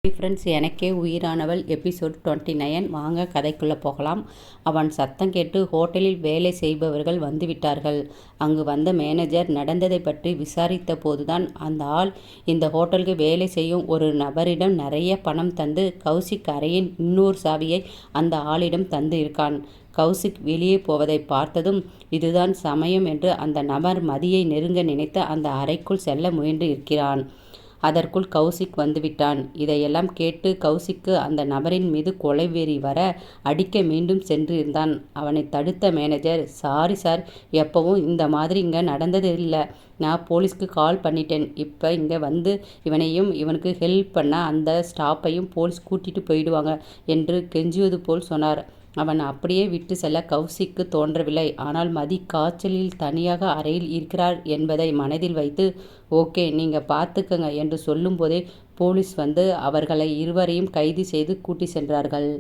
Friends, எனக்கே உயிரானவள் episode 29. வாங்க கதைக்குள்ளே போகலாம். அவன் சத்தம் கேட்டு ஹோட்டலில் வேலை செய்பவர்கள் வந்துவிட்டார்கள். அங்கு வந்த மேனேஜர் நடந்ததை பற்றி விசாரித்த போதுதான் அந்த ஆள் இந்த ஹோட்டலுக்கு வேலை செய்யும் ஒரு நபரிடம் நிறைய பணம் தந்து கௌசிக் அறையின் இன்னொரு சாவியை அந்த ஆளிடம் தந்து இருக்கான். கௌசிக் வெளியே போவதை பார்த்ததும் இதுதான் சமயம் என்று அந்த நபர் மதியை நெருங்க நினைத்து அந்த அறைக்குள் செல்ல முயன்று இருக்கிறான். அதற்குள் கௌசிக் வந்துவிட்டான். இதையெல்லாம் கேட்டு கௌசிக்கு அந்த நபரின் மீது கொலைவெறி வர அடிக்க மீண்டும் சென்றிருந்தான். அவனை தடுத்த மேனேஜர், சாரி சார், எப்பவும் இந்த மாதிரி இங்கே நடந்தது இல்லை. நான் போலீஸ்க்கு கால் பண்ணிட்டேன். இப்போ இங்கே வந்து இவனையும் இவனுக்கு ஹெல்ப் பண்ண அந்த ஸ்டாஃபையும் போலீஸ் கூட்டிட்டு போயிடுவாங்க என்று கெஞ்சுவது போல் சொன்னார். அவன் அப்படியே விட்டு செல்ல கௌசிக்கு தோன்றவில்லை. ஆனால் மதி காய்ச்சலில் தனியாக அறையில் இருக்கிறார் என்பதை மனதில் வைத்து, ஓகே, நீங்க பார்த்துக்கங்க என்று சொல்லும் போதே போலீஸ் வந்து அவர்களை இருவரையும் கைது செய்து கூட்டி சென்றார்கள்.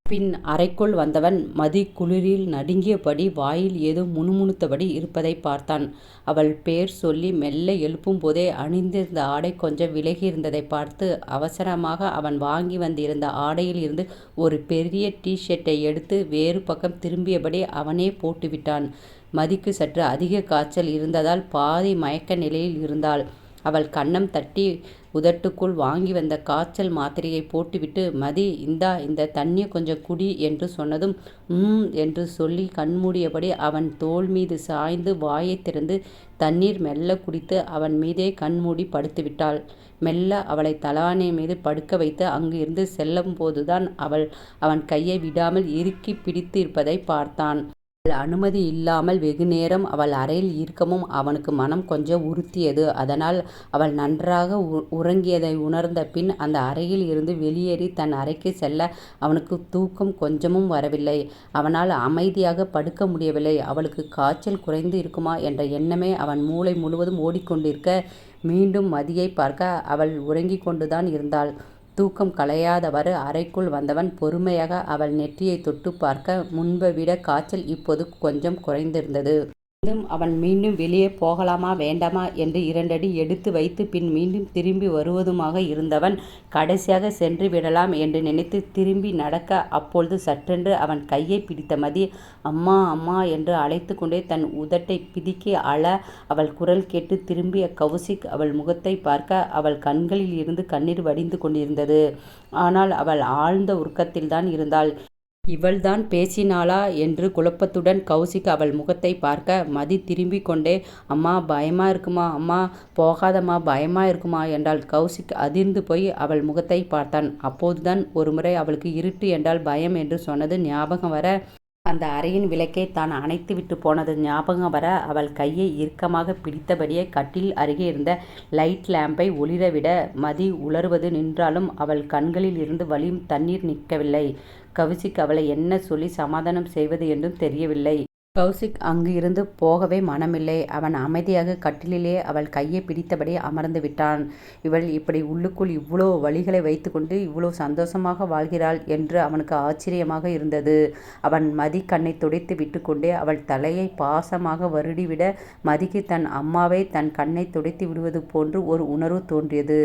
பின் அறைக்குள் வந்தவன் மதி குளிரில் நடுங்கியபடி வாயில் ஏதோ முணுமுணுத்தபடி இருப்பதை பார்த்தான். அவள் பேர் சொல்லி மெல்ல எழுப்பும் போதே அணிந்திருந்த ஆடை கொஞ்சம் விலகி இருந்ததை பார்த்து அவசரமாக அவன் வாங்கி வந்திருந்த ஆடையில் இருந்து ஒரு பெரிய டி-ஷர்ட்டை எடுத்து வேறு பக்கம் திரும்பியபடி அவனே போட்டுவிட்டான். மதிக்கு சற்று அதிக காய்ச்சல் இருந்ததால் பாதி மயக்க நிலையில் இருந்தாள். அவள் கன்னம் தட்டி உதட்டுக்குள் வாங்கி வந்த காய்ச்சல் மாத்திரையை போட்டுவிட்டு, மதி, இந்த தண்ணியை கொஞ்சம் குடி என்று சொன்னதும் என்று சொல்லி கண்மூடியபடி அவன் தோள் மீது சாய்ந்து வாயை திறந்து தண்ணீர் மெல்ல குடித்து அவன் மீதே கண்மூடி படுத்துவிட்டாள். மெல்ல அவளை தலவாணி மீது படுக்க வைத்து அங்கு இருந்து செல்லும் போதுதான் அவன் கையை விடாமல் இறுக்கி பிடித்து இருப்பதை பார்த்தான். அவள் அனுமதி இல்லாமல் வெகுநேரம் அவள் அறையில் இருக்கவும் அவனுக்கு மனம் கொஞ்சம் உறுத்தியது. அதனால் அவள் நன்றாக உறங்கியதை உணர்ந்த பின் அந்த அறையில் இருந்து வெளியேறி தன் அறைக்கு செல்ல அவனுக்கு தூக்கம் கொஞ்சமும் வரவில்லை. அவனால் அமைதியாக படுக்க முடியவில்லை. அவளுக்கு காய்ச்சல் குறைந்து இருக்குமா என்ற எண்ணமே அவன் மூளை முழுவதும் ஓடிக்கொண்டிருக்க, மீண்டும் மதியை பார்க்க அவள் உறங்கிக் கொண்டுதான் இருந்தாள். தூக்கம் கலையாதவாறு அறைக்குள் வந்தவன் பொறுமையாக அவள் நெற்றியை தொட்டு பார்க்க முன்பை விட காய்ச்சல் இப்போது கொஞ்சம் குறைந்திருந்தது. அவன் மீண்டும் வெளியே போகலாமா வேண்டாமா என்று 2 அடி எடுத்து வைத்து பின் மீண்டும் திரும்பி வருவதுமாக இருந்தவன் கடைசியாக சென்று விடலாம் என்று நினைத்து திரும்பி நடக்க, அப்பொழுது சற்றென்று அவன் கையை பிடித்த மதி அம்மா அம்மா என்று அழைத்து கொண்டே தன் உதட்டை பிதுக்கி அழ அவள் குரல் கேட்டு திரும்பிய கௌசிக் அவள் முகத்தை பார்க்க அவள் கண்களில் இருந்து கண்ணீர் வடிந்து கொண்டிருந்தது. ஆனால் அவள் ஆழ்ந்த உறக்கத்தில்தான் இருந்தாள். இவள்தான் பேசினாளா என்று குழப்பத்துடன் கௌசிக் அவள் முகத்தை பார்க்க, மதி திரும்பி கொண்டே, அம்மா பயமா இருக்குமா, அம்மா போகாதம்மா பயமா இருக்குமா என்றாள். கௌசிக் அதிர்ந்து போய் அவள் முகத்தை பார்த்தான். அப்போதுதான் ஒருமுறை அவளுக்கு இருட்டு என்றால் பயம் என்று சொன்னது ஞாபகம் வர, அந்த அறையின் விளக்கை தான் அணைத்து விட்டு போனது ஞாபகம் வர, அவள் கையை இறுக்கமாக பிடித்தபடியே கட்டில் அருகே இருந்த லைட் லேம்பை ஒளிரவிட மதி உலர்வது நின்றாலும் அவள் கண்களில் இருந்து வழியும் தண்ணீர் நிற்கவில்லை. கௌசிக் அவளை என்ன சொல்லி சமாதானம் செய்வது என்றும் தெரியவில்லை. கௌசிக் அங்கு இருந்து போகவே மனமில்லை. அவன் அமைதியாக கட்டிலிலே அவள் கையை பிடித்தபடி அமர்ந்து விட்டான். இவள் இப்படி உள்ளுக்குள் இவ்வளோ வலிகளை வைத்துக்கொண்டு இவ்வளோ சந்தோஷமாக வாழ்கிறாள் என்று அவனுக்கு ஆச்சரியமாக இருந்தது. அவன் மதி கண்ணை துடைத்து விட்டு கொண்டே அவள் தலையை பாசமாக வருடிவிட, மதிக்கு தன் அம்மாவை தன் கண்ணை துடைத்து விடுவது போன்று ஒரு உணர்வு தோன்றியது.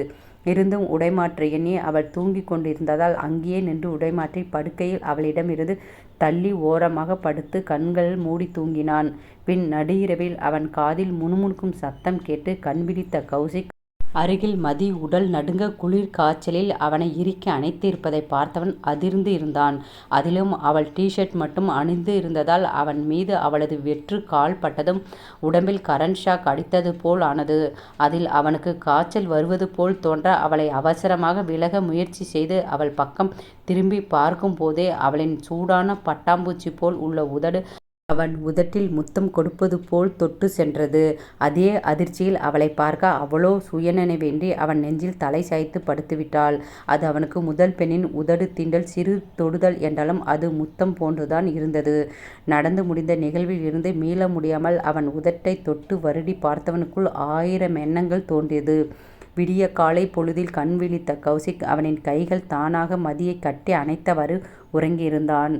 இருந்தும் உடைமாற்ற எண்ணி அவள் தூங்கிக் கொண்டிருந்ததால் அங்கேயே நின்று உடைமாற்றி படுக்கையில் அவளிடமிருந்து தள்ளி ஓரமாக படுத்து கண்கள் மூடி தூங்கினான். பின் நடுஇரவில் அவன் காதில் முணுமுணுக்கும் சத்தம் கேட்டு கண்விழித்த கௌசிக் அருகில் மதி உடல் நடுங்க குளிர் காய்ச்சலில் அவனை இறுக்கி அணைத்து இருப்பதை பார்த்தவன் அதிர்ந்து இருந்தான். அதிலும் அவள் டி-ஷர்ட் மட்டும் அணிந்து இருந்ததால் அவன் மீது அவளது வெற்று கால் பட்டதும் உடம்பில் கரண்ட் ஷாக் அடித்தது போல் ஆனது. அதில் அவனுக்கு காய்ச்சல் வருவது போல் தோன்ற அவளை அவசரமாக விலக முயற்சி செய்து அவள் பக்கம் திரும்பி பார்க்கும் போதே அவளின் சூடான பட்டாம்பூச்சி போல் உள்ள உதடு அவன் உதட்டில் முத்தம் கொடுப்பது போல் தொட்டு சென்றது. அதே அதிர்ச்சியில் அவளை பார்க்க அவளோ சுயநினைவின்றி அவன் நெஞ்சில் தலை சாய்த்து படுத்துவிட்டாள். அது அவனுக்கு முதல் பெண்ணின் உதடு தீண்டல் சிறு தொடுதல் என்றாலும் அது முத்தம் போன்றுதான் இருந்தது. நடந்து முடிந்த நிகழ்வில் இருந்து மீள முடியாமல் அவன் உதட்டை தொட்டு வருடி பார்த்தவனுக்குள் 1000 எண்ணங்கள் தோன்றியது. விடிய காலை பொழுதில் கண் விழித்த கௌசிக் அவனின் கைகள் தானாக மதியை கட்டி அணைத்தவாறு உறங்கியிருந்தான்.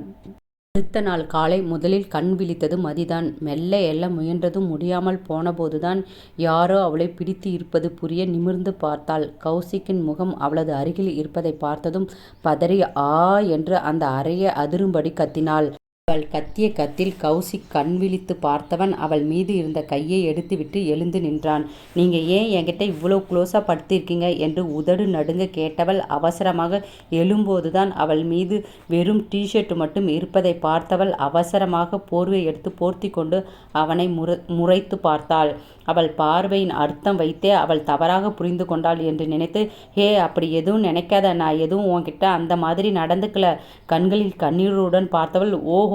அடுத்த நாள் காலை முதலில் கண் விழித்தது மதிதான். மெல்ல எழ முயன்றதும் முடியாமல் போனபோதுதான் யாரோ அவளை பிடித்து இருப்பது புரிய நிமிர்ந்து பார்த்தாள். கௌசிக்கின் முகம் அவளது அருகில் இருப்பதைப் பார்த்ததும் பதறி ஆ என்று அந்த அறையை அதிரும்படி கத்தினாள். அவள் கத்திய கத்தில் கௌசிக் கண் விழித்து பார்த்தவன் அவள் மீது இருந்த கையை எடுத்துவிட்டு எழுந்து நின்றான். நீங்க ஏன் என்கிட்ட இவ்வளோ க்ளோஸா படுத்திருக்கீங்க என்று உதடு நடுங்க கேட்டவள் அவசரமாக எழும்போதுதான் அவள் மீது வெறும் டிஷர்ட் மட்டும் இருப்பதை பார்த்தவள் அவசரமாக போர்வை எடுத்து போர்த்தி கொண்டு அவனை முறைத்து பார்த்தாள். அவள் பார்வையின் அர்த்தம் வைத்தே அவள் தவறாக புரிந்து கொண்டாள் என்று நினைத்து, ஹே, அப்படி எதுவும் நினைக்காத, நான் எதுவும் உன்கிட்ட அந்த மாதிரி நடந்துக்கல. கண்களில் கண்ணீருடன் பார்த்தவள், ஓஹோ,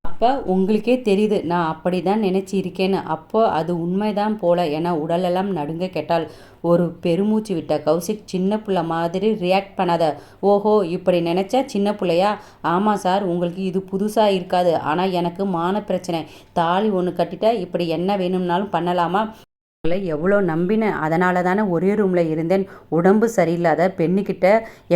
அப்போ உங்களுக்கே தெரியுது நான் அப்படி தான் நினச்சி இருக்கேன்னு. அப்போ அது உண்மைதான் போல என உடலெல்லாம் நடுங்க கேட்டாள். ஒரு பெருமூச்சு விட்ட கௌசிக், சின்ன பிள்ளை மாதிரி ரியாக்ட் பண்ணாத. ஓஹோ, இப்படி நினச்சா சின்ன பிள்ளையா? ஆமாம் சார், உங்களுக்கு இது புதுசாக இருக்காது. ஆனால் எனக்கு மான பிரச்சனை. தாலி ஒன்று கட்டிட்டா இப்படி என்ன வேணும்னாலும் பண்ணலாமா? உங்களை எவ்வளோ நம்பினேன். அதனால தானே ஒரே ரூமில் இருந்தேன். உடம்பு சரியில்லாத பெண்ணுக்கிட்ட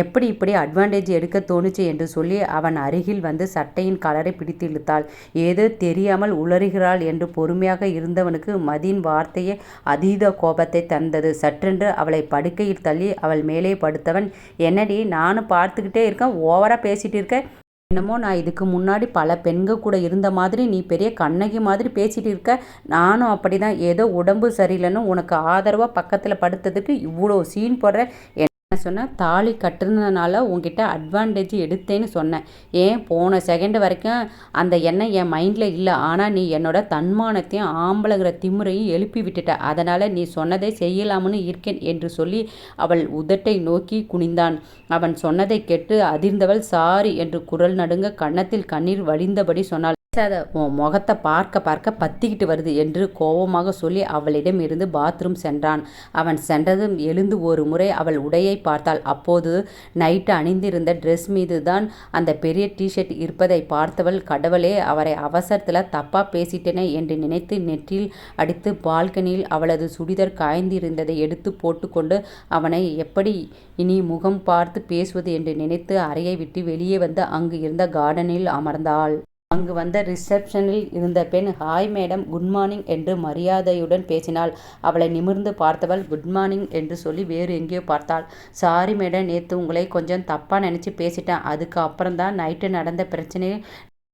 எப்படி இப்படி அட்வான்டேஜ் எடுக்க தோணுச்சு என்று சொல்லி அவன் அருகில் வந்து சட்டையின் கலரை பிடித்து இழுத்தாள். ஏதோ தெரியாமல் உளறுகிறாள் என்று பொறுமையாக இருந்தவனுக்கு மதியின் வார்த்தையே அதீத கோபத்தை தந்தது. சற்றென்று அவளை படுக்கையில் தள்ளி அவள் மேலே படுத்தவன், என்னடி நானும் பார்த்துக்கிட்டே இருக்கேன், ஓவராக பேசிகிட்டு இருக்கேன். என்னமோ நான் இதுக்கு முன்னாடி பல பெண்கள் கூட இருந்த மாதிரி நீ பெரிய கண்ணகி மாதிரி பேசிகிட்டு இருக்க. நானும் அப்படி தான். ஏதோ உடம்பு சரியில்லைன்னு உனக்கு ஆதரவாக பக்கத்தில் படுத்ததுக்கு இவ்வளோ சீன் போடுற. என்ன சொன்ன? தாலி கட்டுனதுனால உங்ககிட்ட அட்வான்டேஜ் எடுத்தேன்னு சொன்னேன். ஏன் போன செகண்ட் வரைக்கும் அந்த எண்ணம் என் மைண்டில் இல்லை. ஆனால் நீ என்னோட தன்மானத்தையும் ஆம்பளைங்கிற திமுறையும் எழுப்பி விட்டுட்ட. அதனால் நீ சொன்னதை செய்யலாம்னு இருக்கேன் என்று சொல்லி அவள் உதட்டை நோக்கி குனிந்தான். அவன் சொன்னதை கேட்டு அதிர்ந்தவள் சாரி என்று குரல் நடுங்க கன்னத்தில் கண்ணீர் வழிந்தபடி சொன்னாள். பேசாத, உன் முகத்தை பார்க்க பார்க்க பத்திக்கிட்டு வருது என்று கோபமாக சொல்லி அவளிடம் இருந்து பாத்ரூம் சென்றான். அவன் சென்றதும் எழுந்து ஒரு முறை அவள் உடையை பார்த்தாள். அப்போது நைட்டு அணிந்திருந்த ட்ரெஸ் மீது தான் அந்த பெரிய டிஷர்ட் இருப்பதை பார்த்தவள், கடவுளே, அவரை அவசரத்தில் தப்பாக பேசிட்டேனே என்று நினைத்து நெற்றியில் அடித்து பால்கனியில் அவளது சுடிதார் காய்ந்திருந்ததை எடுத்து போட்டுக்கொண்டு அவனை எப்படி இனி முகம் பார்த்து பேசுவது என்று நினைத்து அறையை விட்டு வெளியே வந்து அங்கு இருந்த கார்டனில் அமர்ந்தாள். அங்கு வந்த ரிசப்ஷனில் இருந்த பெண், ஹாய் மேடம், குட் மார்னிங் என்று மரியாதையுடன் பேசினாள். அவளை நிமிர்ந்து பார்த்தவள் குட் மார்னிங் என்று சொல்லி வேறு எங்கேயோ பார்த்தாள். சாரி மேடம், நேற்று உங்களை கொஞ்சம் தப்பாக நினச்சி பேசிட்டேன். அதுக்கு அப்புறம்தான் நைட்டு நடந்த பிரச்சனையை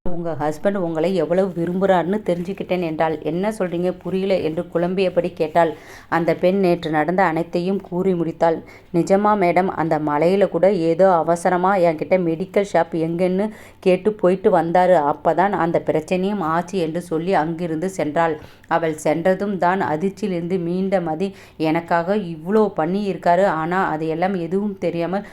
உங்கள் ஹஸ்பண்ட் உங்களை எவ்வளவு விரும்புகிறான்னு தெரிஞ்சுக்கிட்டேன் என்றாள். என்ன சொல்கிறீங்க, புரியல என்று குழம்பியபடி கேட்டாள். அந்த பெண் நேற்று நடந்த அனைத்தையும் கூறி முடித்தாள். நிஜமா மேடம், அந்த மலையில் கூட ஏதோ அவசரமாக என்கிட்ட மெடிக்கல் ஷாப் எங்கன்னு கேட்டு போயிட்டு வந்தார். அப்போ தான் அந்த பிரச்சனையும் ஆச்சு என்று சொல்லி அங்கிருந்து சென்றாள். அவள் சென்றதும் தான் அதிர்ச்சியிலிருந்து மீண்ட மதி, எனக்காக இவ்வளோ பண்ணி இருக்காரு, ஆனால் அது எல்லாம் எதுவும் தெரியாமல்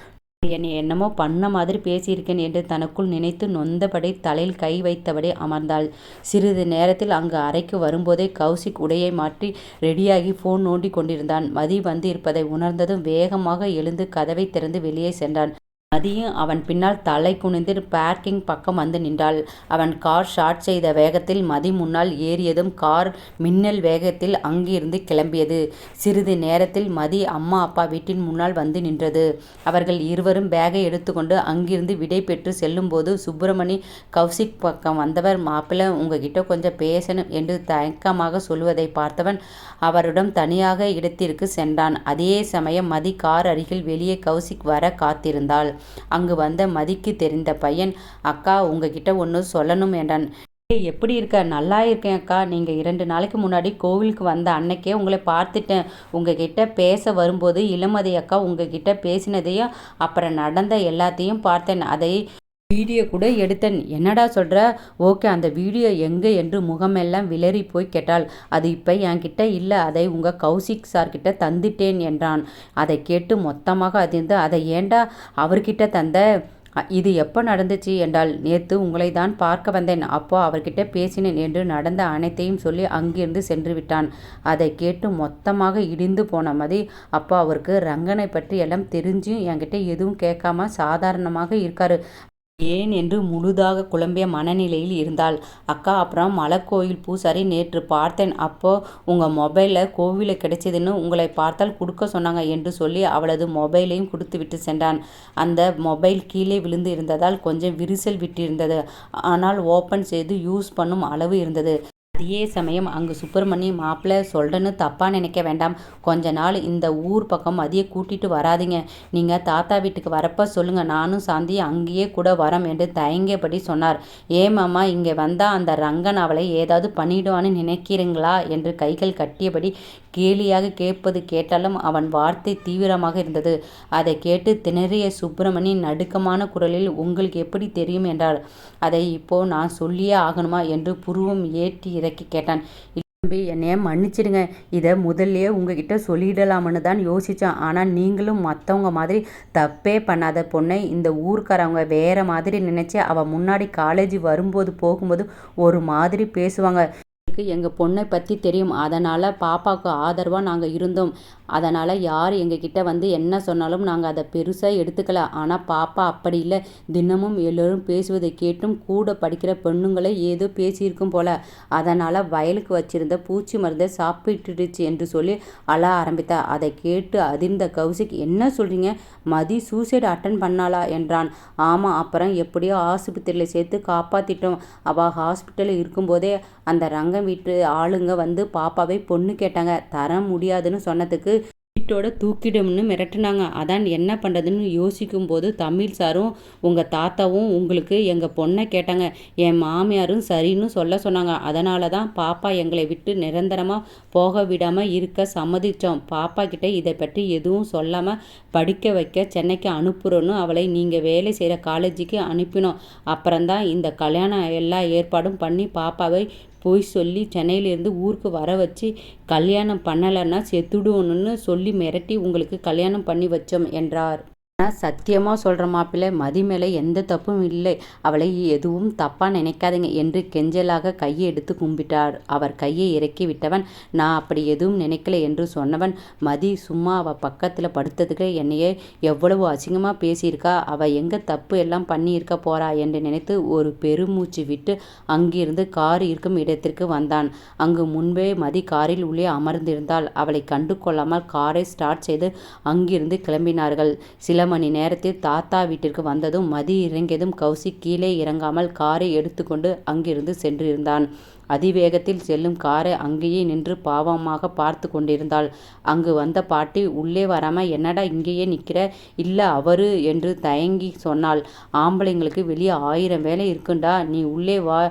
என்னை என்னமோ பண்ண மாதிரி பேசியிருக்கேன் என்று தனக்குள் நினைத்து நொந்தபடி தலையில் கை வைத்தபடி அமர்ந்தாள். சிறிது நேரத்தில் அங்கு அறைக்கு வரும்போதே கௌசிக் உடையை மாற்றி ரெடியாகி ஃபோன் நோண்டி கொண்டிருந்தான். மதி வந்து இருப்பதை உணர்ந்ததும் வேகமாக எழுந்து கதவை திறந்து வெளியே சென்றான். மதியும் அவன் பின்னால் தலை குனிந்து பார்க்கிங் பக்கம் வந்து நின்றாள். அவன் கார் ஷார்ட் செய்த வேகத்தில் மதி முன்னால் ஏறியதும் கார் மின்னல் வேகத்தில் அங்கிருந்து கிளம்பியது. சிறிது நேரத்தில் மதி அம்மா அப்பா வீட்டின் முன்னால் வந்து நின்றது. அவர்கள் இருவரும் பேகை எடுத்துக்கொண்டு அங்கிருந்து விடை பெற்று செல்லும்போது சுப்பிரமணி கௌசிக் பக்கம் வந்தவர், மாப்பிள்ளை, உங்ககிட்ட கொஞ்சம் பேசணும் என்று தயக்கமாக சொல்வதை பார்த்தவன் அவரிடம் தனியாக இடத்திற்கு சென்றான். அதே சமயம் மதி கார் அருகில் வெளியே கௌசிக் வர காத்திருந்தாள். அங்கு வந்த மதிக்கு தெரிந்த பையன், அக்கா, உங்ககிட்ட ஒன்று சொல்லணும் என்றான். எப்படி இருக்க? நல்லா இருக்கேன் அக்கா. நீங்கள் 2 நாளைக்கு முன்னாடி கோவிலுக்கு வந்த அன்னைக்கே உங்களை பார்த்துட்டேன். உங்ககிட்ட பேச வரும்போது இளமதி அக்கா உங்ககிட்ட பேசினதையும் அப்புறம் நடந்த எல்லாத்தையும் பார்த்தேன். அதை வீடியோ கூட எடுத்தேன். என்னடா சொல்கிற? ஓகே, அந்த வீடியோ எங்கே என்று முகமெல்லாம் விளறி போய் கேட்டாள். அது இப்போ என்கிட்ட இல்லை, அதை உங்கள் கௌசிக் சார்கிட்ட தந்துட்டேன் என்றான். அதை கேட்டு மொத்தமாக அதிர்ந்து, அதை ஏண்டா அவர்கிட்ட தந்த? இது எப்போ நடந்துச்சு என்றால், நேற்று உங்களை தான் பார்க்க வந்தேன், அப்போ அவர்கிட்ட பேசினேன் என்று நடந்த அனைத்தையும் சொல்லி அங்கிருந்து சென்று விட்டான். அதை கேட்டு மொத்தமாக இடிந்து போன மதி, அப்போ அவருக்கு ரங்கனை பற்றி எல்லாம் தெரிஞ்சும் என்கிட்ட எதுவும் கேட்காம சாதாரணமாக இருக்காரு. ஏன் என்று முழுதாக குழம்பிய மனநிலையில் இருந்தாள். அக்கா, அப்புறம் மலைக்கோயில் பூசாரி நேற்று பார்த்தேன். அப்போ உங்க மொபைல்ல கோவிலில் கிடைச்சதுன்னு உங்களை பார்த்தால் கொடுக்க சொன்னாங்க என்று சொல்லி அவளது மொபைலையும் கொடுத்துவிட்டு சென்றான். அந்த மொபைல் கீழே விழுந்து இருந்ததால் கொஞ்சம் விரிசல் விட்டிருந்தது. ஆனால் ஓபன் செய்து யூஸ் பண்ணும் அளவு இருந்தது. அதே சமயம் அங்கு சுப்பிரமணி மாப்பிள்ளை சொல்றேன்னு தப்பா நினைக்க வேண்டாம். கொஞ்ச நாள் இந்த ஊர் பக்கம் மதியை கூட்டிட்டு வராதீங்க. நீங்க தாத்தா வீட்டுக்கு வரப்ப சொல்லுங்க, நானும் சாந்தி அங்கேயே கூட வரோம் என்று தயங்கியபடி சொன்னார். ஏமாமா, இங்கே வந்தா அந்த ரங்கன் அவளை ஏதாவது பண்ணிடுவான்னு நினைக்கிறீங்களா என்று கைகள் கட்டியபடி கேலியாக கேட்பது கேட்டாலும் அவன் வார்த்தை தீவிரமாக இருந்தது. அதை கேட்டு திணறிய சுப்பிரமணி நடுக்கமான குரலில், உங்களுக்கு எப்படி தெரியும் என்றார். அதை இப்போ நான் சொல்லியே ஆகணுமா என்று புருவம் ஏற்றி இறக்கி கேட்டான். தம்பி, என்னைய மன்னிச்சிடுங்க. இதை முதல்லையே உங்ககிட்ட சொல்லிடலாம்னு தான் யோசித்தேன். ஆனால் நீங்களும் மற்றவங்க மாதிரி தப்பே பண்ணாத பொண்ணை இந்த ஊர்க்காரவங்க வேற மாதிரி நினச்சி அவள் முன்னாடி காலேஜ் வரும்போது போகும்போது ஒரு மாதிரி பேசுவாங்க. எங்கள் பொண்ணை பற்றி தெரியும். அதனால் பாப்பாவுக்கு ஆதரவாக நாங்கள் இருந்தோம். அதனால் யார் எங்ககிட்ட வந்து என்ன சொன்னாலும் நாங்கள் அதை பெருசாக எடுத்துக்கல. ஆனால் பாப்பா அப்படி இல்லை. தினமும் எல்லோரும் பேசுவதை கேட்டும் கூட படிக்கிற பெண்ணுங்களை ஏதோ பேசியிருக்கும் போல. அதனால் வயலுக்கு வச்சிருந்த பூச்சி மருந்தை சாப்பிட்டுடுச்சு என்று சொல்லி அழ ஆரம்பித்தா. அதை கேட்டு அதிர்ந்த கௌசிக், என்ன சொல்கிறீங்க? மதி சூசைட் அட்டன் பண்ணாளா என்றான். ஆமாம், அப்புறம் எப்படியோ ஆஸ்பத்திரியில் சேர்த்து காப்பாற்றிட்டோம். அவள் ஹாஸ்பிட்டலில் இருக்கும்போதே அந்த ரங்கம் வீட்டு ஆளுங்க வந்து பாப்பாவை பொண்ணு கேட்டாங்க. தர முடியாதுன்னு சொன்னதுக்கு வீட்டோட தூக்கிடும்னு மிரட்டினாங்க. அதான் என்ன பண்ணுறதுன்னு யோசிக்கும் போது தமிழ் சாரும் உங்கள் தாத்தாவும் உங்களுக்கு எங்கள் பொண்ணை கேட்டாங்க. என் மாமியாரும் சரின்னு சொல்ல சொன்னாங்க. அதனால தான் பாப்பா எங்களை விட்டு நிரந்தரமாக போக விடாமல் இருக்க சம்மதித்தோம். பாப்பா கிட்ட இதை பற்றி எதுவும் சொல்லாமல் படிக்க வைக்க சென்னைக்கு அனுப்புகிறோன்னு அவளை நீங்கள் வேலை செய்கிற காலேஜுக்கு அனுப்பினோம். அப்புறம்தான் இந்த கல்யாணம் எல்லா ஏற்பாடும் பண்ணி பாப்பாவை போய் சொல்லி சென்னையிலேருந்து ஊருக்கு வர வச்சு கல்யாணம் பண்ணலைன்னா செத்துடுவோன்னு சொல்லி மிரட்டி உங்களுக்கு கல்யாணம் பண்ணி வச்சோம் என்றார். ஆனால் சத்தியமாக சொல்கிற மாப்பிள்ளை, மதி மேலே எந்த தப்பும் இல்லை. அவளை எதுவும் தப்பாக நினைக்காதீங்க என்று கெஞ்சலாக கையை எடுத்து கும்பிட்டார். அவர் கையை இறக்கி விட்டவன், நான் அப்படி எதுவும் நினைக்கல என்று சொன்னவன், மதி சும்மா அவள் பக்கத்தில் படுத்ததுக்கு என்னையே எவ்வளவு அசிங்கமாக பேசியிருக்கா. அவள் எங்கே தப்பு எல்லாம் பண்ணியிருக்க போறா என்று நினைத்து ஒரு பெருமூச்சு விட்டு அங்கிருந்து கார் இருக்கும் இடத்திற்கு வந்தான். அங்கு முன்பே மதி காரில் உள்ளே அமர்ந்திருந்தாள். அவளை கண்டு கொள்ளாமல் காரை ஸ்டார்ட் செய்து அங்கிருந்து கிளம்பினார்கள். சில மணி நேரத்தில் தாத்தா வீட்டிற்கு வந்ததும் மதி இறங்கியதும் கௌசிக் கீழே இறங்காமல் காரை எடுத்துக்கொண்டு அங்கிருந்து சென்றிருந்தான். அதிவேகத்தில் செல்லும் காரை அங்கேயே நின்று பாவமாக பார்த்து கொண்டிருந்தாள். அங்கு வந்த பாட்டி உள்ளே வராமல், என்னடா இங்கேயே நிற்கிற? இல்லை அவரு என்று தயங்கி சொன்னாள். ஆம்பளைங்களுக்கு வெளியே 1000 வேலை இருக்குண்டா, நீ உள்ளே வா,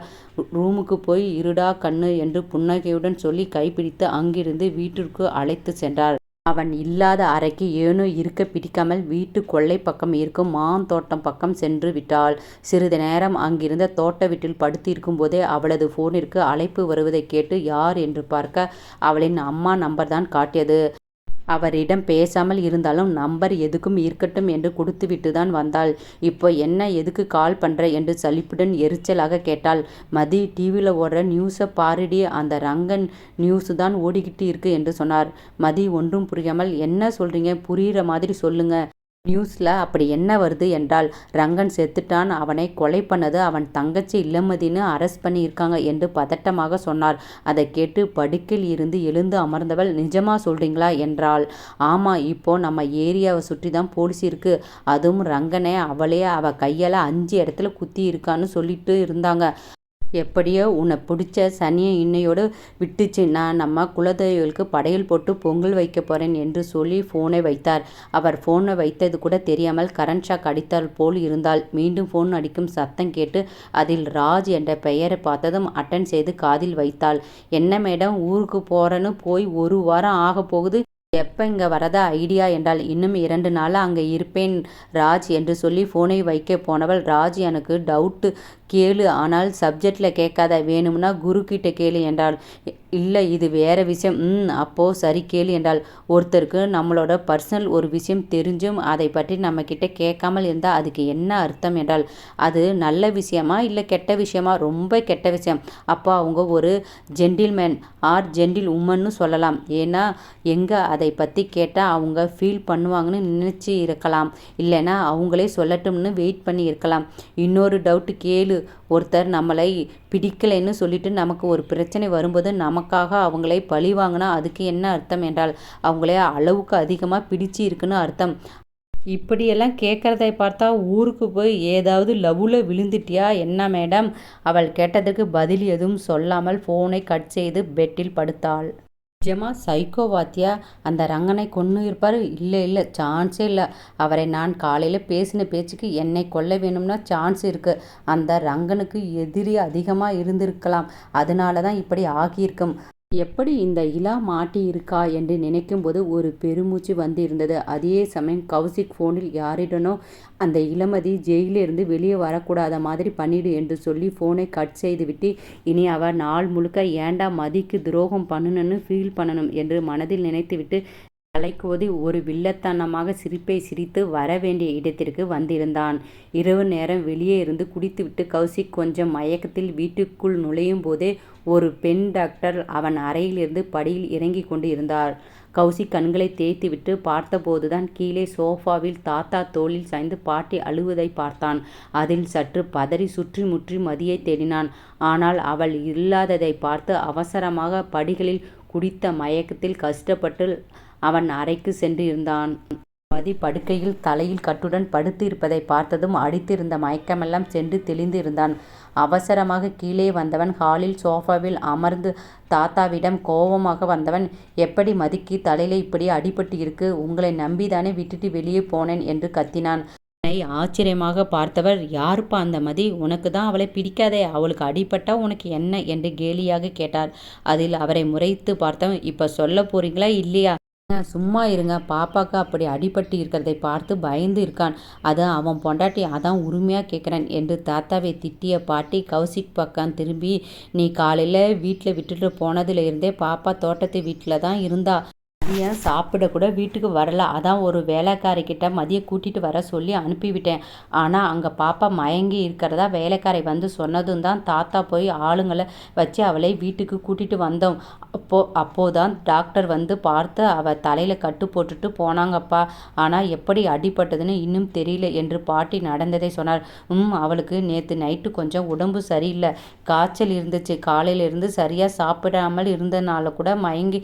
ரூமுக்கு போய் இருடா கண்ணு என்று புன்னகையுடன் சொல்லி கைப்பிடித்து அங்கிருந்து வீட்டிற்கு அழைத்து சென்றார். அவன் இல்லாத அறைக்கு ஏனோ இருக்க பிடிக்காமல் வீட்டு கொல்லை பக்கம் இருக்கும் மாந்தோட்டம் பக்கம் சென்று விட்டாள். சிறிது நேரம் அங்கிருந்த தோட்ட வீட்டில் படுத்திருக்கும் போதே அவளது போனிற்கு அழைப்பு வருவதை கேட்டு யார் என்று பார்க்க அவளின் அம்மா நம்பர்தான் காட்டியது. அவரிடம் பேசாமல் இருந்தாலும் நம்பர் எதுக்கும் இருக்கட்டும் என்று கொடுத்துவிட்டு தான் வந்தாள். இப்போ என்ன, எதுக்கு கால் பண்ணுற என்று சலிப்புடன் எரிச்சலாக கேட்டாள். மதி, டிவியில் ஓடுற நியூஸை பாருடி, அந்த ரங்கன் நியூஸு தான் ஓடிக்கிட்டு இருக்கு என்று சொன்னார். மதி ஒன்றும் புரியாமல், என்ன சொல்கிறீங்க, புரிகிற மாதிரி சொல்லுங்க. நியூஸில் அப்படி என்ன வருது என்றால், ரங்கன் செத்துட்டான், அவனை கொலை பண்ணது அவன் தங்கச்சி இளமதின்னு அரெஸ்ட் பண்ணி இருக்காங்க என்று பதட்டமாக சொன்னார். அதை கேட்டு படுக்கையில் இருந்து எழுந்து அமர்ந்தவள், நிஜமா சொல்கிறீங்களா என்றாள். ஆமாம், இப்போ நம்ம ஏரியாவை சுற்றி தான் போலீஸ் இருக்கு. அதுவும் ரங்கனை அவளே அவள் கையால் 5 இடத்துல குத்தி இருக்கான்னு சொல்லிட்டு இருந்தாங்க. எப்படியோ உன்னை பிடிச்ச சனியை இன்னையோடு விட்டுச்சு. நான் நம்ம குலதெய்வங்களுக்கு படையல் போட்டு பொங்கல் வைக்க போகிறேன் என்று சொல்லி ஃபோனை வைத்தார். அவர் ஃபோனை வைத்தது கூட தெரியாமல் கரண்ட் ஷாக் அடித்தால் போல் இருந்தால். மீண்டும் ஃபோன் அடிக்கும் சத்தம் கேட்டு அதில் ராஜ் என்ற பெயரை பார்த்ததும் அட்டன் செய்து காதில் வைத்தாள். என்ன மேடம், ஊருக்கு போகிறேன்னு போய் 1 வாரம் ஆக போகுது. எப்போ இங்கே வரதா ஐடியா என்றால், இன்னும் 2 நாளாக அங்கே இருப்பேன் ராஜ் என்று சொல்லி ஃபோனை வைக்க போனவள், ராஜ் எனக்கு டவுட்டு கேளு, ஆனால் சப்ஜெக்டில் கேட்காத, வேணும்னா குரு கிட்ட கேளு என்றாள். இல்லை, இது வேறு விஷயம். அப்போது சரி கேளு என்றாள். ஒருத்தருக்கு நம்மளோட பர்சனல் ஒரு விஷயம் தெரிஞ்சும் அதை பற்றி நம்மக்கிட்ட கேட்காமல் இருந்தால் அதுக்கு என்ன அர்த்தம் என்றாள். அது நல்ல விஷயமா இல்லை கெட்ட விஷயமா? ரொம்ப கெட்ட விஷயம். அப்போ அவங்க ஒரு ஜென்டில்மேன் ஆர் ஜென்டில் உமன்னு சொல்லலாம். ஏன்னா எங்கே அதை அதை பற்றி கேட்டால் அவங்க ஃபீல் பண்ணுவாங்கன்னு நினச்சி இருக்கலாம். இல்லைன்னா அவங்களே சொல்லட்டும்னு வெயிட் பண்ணி இருக்கலாம். இன்னொரு டவுட்டு கேளு. ஒருத்தர் நம்மளை பிடிக்கலைன்னு சொல்லிட்டு நமக்கு ஒரு பிரச்சனை வரும்போது நமக்காக அவங்களை பழி வாங்கினா அதுக்கு என்ன அர்த்தம் என்றால் அவங்களே அளவுக்கு அதிகமாக பிடிச்சி இருக்குன்னு அர்த்தம். இப்படியெல்லாம் கேட்குறதை பார்த்தா ஊருக்கு போய் ஏதாவது லவ்வில் விழுந்துட்டியா என்ன மேடம்? அவள் கேட்டதுக்கு பதில் எதுவும் சொல்லாமல் ஃபோனை கட் செய்து பெட்டில் படுத்தாள். நிஜமா சைக்கோவாத்தியா? அந்த ரங்கனை கொன்று இருப்பார்? இல்லை இல்லை, சான்ஸே இல்லை. அவரை நான் காலையில் பேசின பேச்சுக்கு என்னை கொல்ல வேணும்னா சான்ஸ் இருக்குது. அந்த ரங்கனுக்கு எதிரி அதிகமாக இருந்திருக்கலாம். அதனால தான் இப்படி ஆகியிருக்கும். எப்படி இந்த இலா மாட்டி இருக்கா என்று நினைக்கும்போது ஒரு பெருமூச்சு வந்து இருந்தது. அதே சமயம் கௌசிக் ஃபோனில் யாரிடனோ அந்த இளமதி ஜெயிலிருந்து வெளியே வரக்கூடாத மாதிரி பண்ணிடு என்று சொல்லி ஃபோனை கட் செய்துவிட்டு இனி அவள் நாள் முழுக்க ஏண்டா மதிக்கு துரோகம் பண்ணணும்னு ஃபீல் பண்ணணும் என்று மனதில் நினைத்துவிட்டு தலைக்கோதி ஒரு வில்லத்தனமாக சிரிப்பை சிரித்து வர வேண்டிய இடத்திற்கு வந்திருந்தான். இரவு நேரம் வெளியே இருந்து குடித்துவிட்டு கௌசிக் கொஞ்சம் மயக்கத்தில் வீட்டுக்குள் நுழையும் போதே ஒரு பெண் டாக்டர் அவன் அறையிலிருந்து படியில் இறங்கி கொண்டு இருந்தார். கௌசிக் கண்களை தேய்த்துவிட்டு பார்த்தபோதுதான் கீழே சோஃபாவில் தாத்தா தோளில் சாய்ந்து பாட்டி அழுவதை பார்த்தான். அதில் சற்று பதறி சுற்றி முற்றி மதியை தேடினான். ஆனால் அவள் இல்லாததை பார்த்து அவசரமாக படிகளில் குடித்த மயக்கத்தில் கஷ்டப்பட்டு அவன் அறைக்கு சென்று இருந்தான். மதி படுக்கையில் தலையில் கட்டுடன் படுத்து இருப்பதை பார்த்ததும் அடித்திருந்த மயக்கமெல்லாம் சென்று தெளிந்து இருந்தான். அவசரமாக கீழே வந்தவன் ஹாலில் சோஃபாவில் அமர்ந்து தாத்தாவிடம் கோபமாக வந்தவன், எப்படி மதிக்கு தலையில இப்படி அடிபட்டு இருக்கு? உங்களை நம்பிதானே விட்டுட்டு வெளியே போனேன் என்று கத்தினான். என்னை ஆச்சரியமாக பார்த்தவர், யாருப்பா அந்த மதி? உனக்கு தான் அவளை பிடிக்காதே, அவளுக்கு அடிபட்டா உனக்கு என்ன என்று கேலியாக கேட்டார். அதில் அவரை முறைத்து பார்த்தவன், இப்போ சொல்ல போறீங்களா இல்லையா? சும்மா இருங்க, பாப்பாக்கு அப்படி அடிபட்டு இருக்கிறதை பார்த்து பயந்து இருக்கான். அது அவன் பொண்டாட்டி, அதான் உரிமையாக கேட்குறேன் என்று தாத்தாவை திட்டிய பாட்டி கௌசிக் பக்கம் திரும்பி, நீ காலையில் வீட்டில் விட்டுட்டு போனதுல இருந்தே பாப்பா தோட்டத்து வீட்டில் தான் இருந்தா. மதியம் சாப்பிட கூட வீட்டுக்கு வரல. அதான் ஒரு வேலைக்காரிக்கிட்ட மதியம் கூட்டிகிட்டு வர சொல்லி அனுப்பிவிட்டேன். ஆனால் அங்கே பாப்பா மயங்கி இருக்கிறதா வேலைக்காரை வந்து சொன்னதும் தான் தாத்தா போய் ஆளுங்களை வச்சு அவளை வீட்டுக்கு கூட்டிகிட்டு வந்தோம். அப்போதான் டாக்டர் வந்து பார்த்து அவள் தலையில் கட்டு போட்டுட்டு போனாங்கப்பா. ஆனால் எப்படி அடிபட்டதுன்னு இன்னும் தெரியல என்று பாட்டி நடந்ததை சொன்னார். அவளுக்கு நேற்று நைட்டு கொஞ்சம் உடம்பு சரியில்லை, காய்ச்சல் இருந்துச்சு. காலையிலிருந்து சரியாக சாப்பிடாமல் இருந்தனால கூட மயங்கி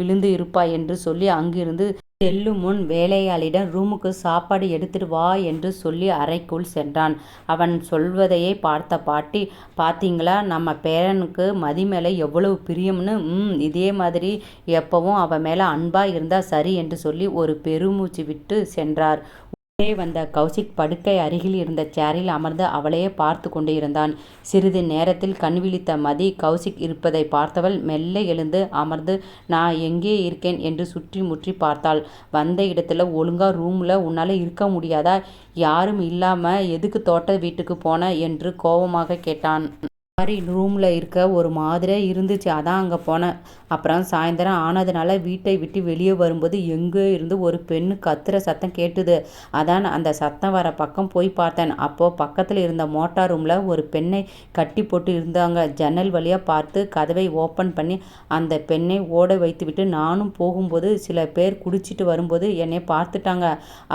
விழுந்து இருப்பா என்று சொல்லி அங்கிருந்து செல்லும் முன் வேலையாளிடம் ரூமுக்கு சாப்பாடு எடுத்துட்டு வா என்று சொல்லி அறைக்குள் சென்றான். அவன் சொல்வதையே பார்த்த பாட்டி, பார்த்தீங்களா நம்ம பேரனுக்கு மதி மேலே எவ்வளவு பிரியம்னு? இதே மாதிரி எப்பவும் அவன் மேலே அன்பாக இருந்தால் சரி என்று சொல்லி ஒரு பெருமூச்சு விட்டு சென்றார். உள்ளே வந்த கௌசிக் படுக்கை அருகில் இருந்த சேரில் அமர்ந்து அவளையே பார்த்து கொண்டு இருந்தான். சிறிது நேரத்தில் கண் விழித்த மதி கௌசிக் இருப்பதை பார்த்தவள் மெல்ல எழுந்து அமர்ந்து, நான் எங்கே இருக்கேன் என்று சுற்றி முற்றி பார்த்தாள். வந்த இடத்துல ஒழுங்கா ரூமில் உன்னால் இருக்க முடியாதா? யாரும் இல்லாமல் எதுக்கு தோட்ட வீட்டுக்கு போன என்று கோபமாக கேட்டான். மாதிரி ரூமில் இருக்க ஒரு மாதிரியாக இருந்துச்சு, அதான் அங்கே போனேன். அப்புறம் சாயந்தரம் ஆனதுனால வீட்டை விட்டு வெளியே வரும்போது எங்கே இருந்து ஒரு பெண்ணு கத்துற சத்தம் கேட்டுது. அதான் அந்த சத்தம் வர பக்கம் போய் பார்த்தேன். அப்போது பக்கத்தில் இருந்த மோட்டார் ரூமில் ஒரு பெண்ணை கட்டி போட்டு இருந்தாங்க. ஜன்னல் வழியாக பார்த்து கதவை ஓப்பன் பண்ணி அந்த பெண்ணை ஓட வைத்துவிட்டு நானும் போகும்போது சில பேர் குடிச்சிட்டு வரும்போது என்னை பார்த்துட்டாங்க.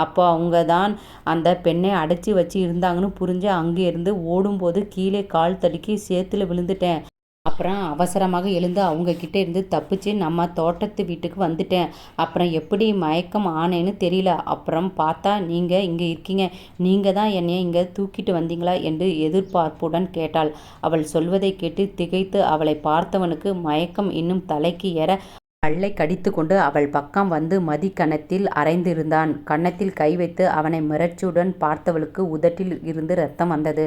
அப்போ அவங்க தான் அந்த பெண்ணை அடைச்சி வச்சு இருந்தாங்கன்னு புரிஞ்சு அங்கே இருந்து ஓடும்போது கீழே கால் தடுக்கி சேத்துல விழுந்துட்டேன். அப்புறம் அவசரமாக எழுந்து அவங்க கிட்ட இருந்து தப்பிச்சு நம்ம தோட்டத்து வீட்டுக்கு வந்துட்டேன். அப்புறம் எப்படி மயக்கம் ஆனேன்னு தெரியல. அப்புறம் பார்த்தா நீங்கள் இங்கே இருக்கீங்க. நீங்கள் தான் என்னைய இங்கே தூக்கிட்டு வந்தீங்களா என்று எதிர்பார்ப்புடன் கேட்டாள். அவள் சொல்வதை கேட்டு திகைத்து அவளை பார்த்தவனுக்கு மயக்கம் இன்னும் தலைக்கு ஏற பல்லை கடித்து கொண்டு அவள் பக்கம் வந்து மதி கன்னத்தில் அரைந்திருந்தான். கன்னத்தில் கை வைத்து அவனை மிரட்சியுடன் பார்த்தவளுக்கு உதட்டில் இருந்து ரத்தம் வந்தது.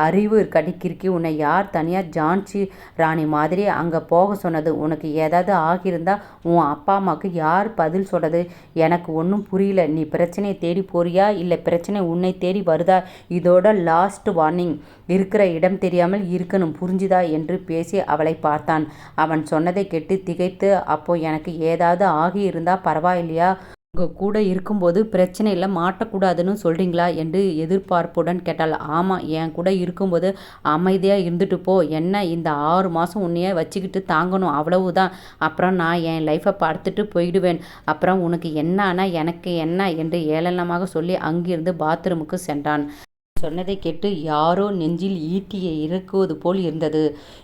அறிவு கடிக்கிறுக்கி, உன்னை யார் தனியாக ஜான்சி ராணி மாதிரி அங்கே போக சொன்னது? உனக்கு ஏதாவது ஆகியிருந்தா உன் அப்பா அம்மாவுக்கு யார் பதில் சொல்கிறது? எனக்கு ஒன்றும் புரியல. நீ பிரச்சனையை தேடி போறியா இல்லை பிரச்சனை உன்னை தேடி வருதா? இதோட லாஸ்ட் வார்னிங், இருக்கிற இடம் தெரியாமல் இருக்கணும், புரிஞ்சுதா என்று பேசி அவளை பார்த்தான். அவன் சொன்னதை கேட்டு திகைத்து, அப்போ எனக்கு ஏதாவது ஆகி இருந்தா பரவாயில்லையா? உங்க கூட இருக்கும்போது பிரச்சனையில மாட்டக்கூடாதுன்னு சொல்றீங்களா என்று எதிர்பார்ப்புடன் கேட்டாள். ஆமா, என் கூட இருக்கும்போது அமைதியா இருந்துட்டு போ. என்ன இந்த 6 மாசம் உன்னைய வச்சுக்கிட்டு தாங்கணும் அவ்வளவுதான். அப்புறம் நான் என் லைஃப்பை பார்த்துட்டு போயிடுவேன். அப்புறம் உனக்கு என்ன ஆனா எனக்கு என்ன என்று ஏளனமாக சொல்லி அங்கிருந்து பாத்ரூமுக்கு சென்றான். சொன்னதைக் கேட்டு யாரோ நெஞ்சில் ஈட்டியை இறக்குவது போல் இருந்தது.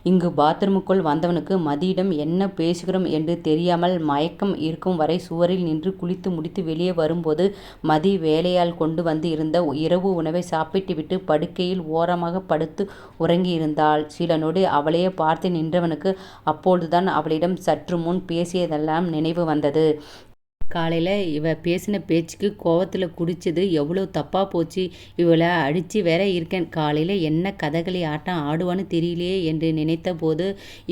இங்கு பாத்ரூமுக்குள் வந்தவனுக்கு மதியிடம் என்ன பேசுகிறோம் என்று தெரியாமல் மயக்கம் இருக்கும் வரை சுவரில் நின்று குளித்து முடித்து வெளியே வரும்போது மதி வேலையாள் கொண்டு வந்து இருந்த இரவு உணவை சாப்பிட்டுவிட்டு படுக்கையில் ஓரமாக படுத்து உறங்கியிருந்தாள். சில நொடி அவளையே பார்த்து நின்றவனுக்கு அப்பொழுதுதான் அவளிடம் சற்று முன் பேசியதெல்லாம் நினைவு வந்தது. காலையில் இவ பேசின பேச்சுக்கு கோவத்தில் குடிச்சது எவ்வளோ தப்பாக போச்சு. இவளை அடித்து வேற இருக்கேன். காலையில் என்ன கதகளி ஆட்டம் ஆடுவான்னு தெரியலையே என்று நினைத்த போது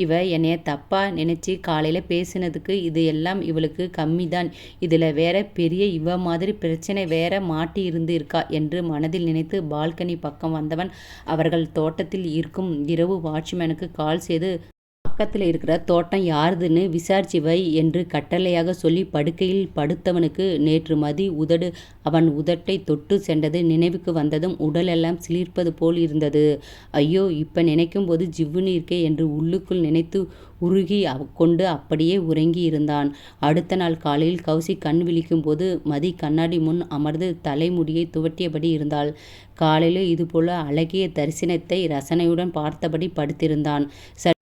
இவ என்னைய தப்பாக நினச்சி காலையில் பேசினதுக்கு இது எல்லாம் இவளுக்கு கம்மி தான். இதில் வேற பெரிய இவ மாதிரி பிரச்சனை வேற மாட்டி இருந்து இருக்கா என்று மனதில் நினைத்து பால்கனி பக்கம் வந்தவன் அவர்கள் தோட்டத்தில் இருக்கும் இரவு வாட்ச்மேனுக்கு கால் செய்து பக்கத்தில் இருக்கிற தோட்டம் யாருதுன்னு விசாரிச்சு வை என்று கட்டளையாக சொல்லி படுக்கையில் படுத்தவனுக்கு நேற்று மதி உதடு அவன் உதட்டை தொட்டு சென்றது நினைவுக்கு வந்ததும் உடலெல்லாம் சிலிர்ப்பது போல் இருந்தது. ஐயோ, இப்ப நினைக்கும் போது ஜிவ்வுன்னு இருக்கே என்று உள்ளுக்குள் நினைத்து உருகி கொண்டு அப்படியே உறங்கி இருந்தான். அடுத்த நாள் காலையில் கௌசிக் கண் விழிக்கும் போது மதி கண்ணாடி முன் அமர்ந்து தலைமுடியை துவட்டியபடி இருந்தாள். காலையில் இதுபோல அழகிய தரிசனத்தை ரசனையுடன் பார்த்தபடி படுத்திருந்தான்.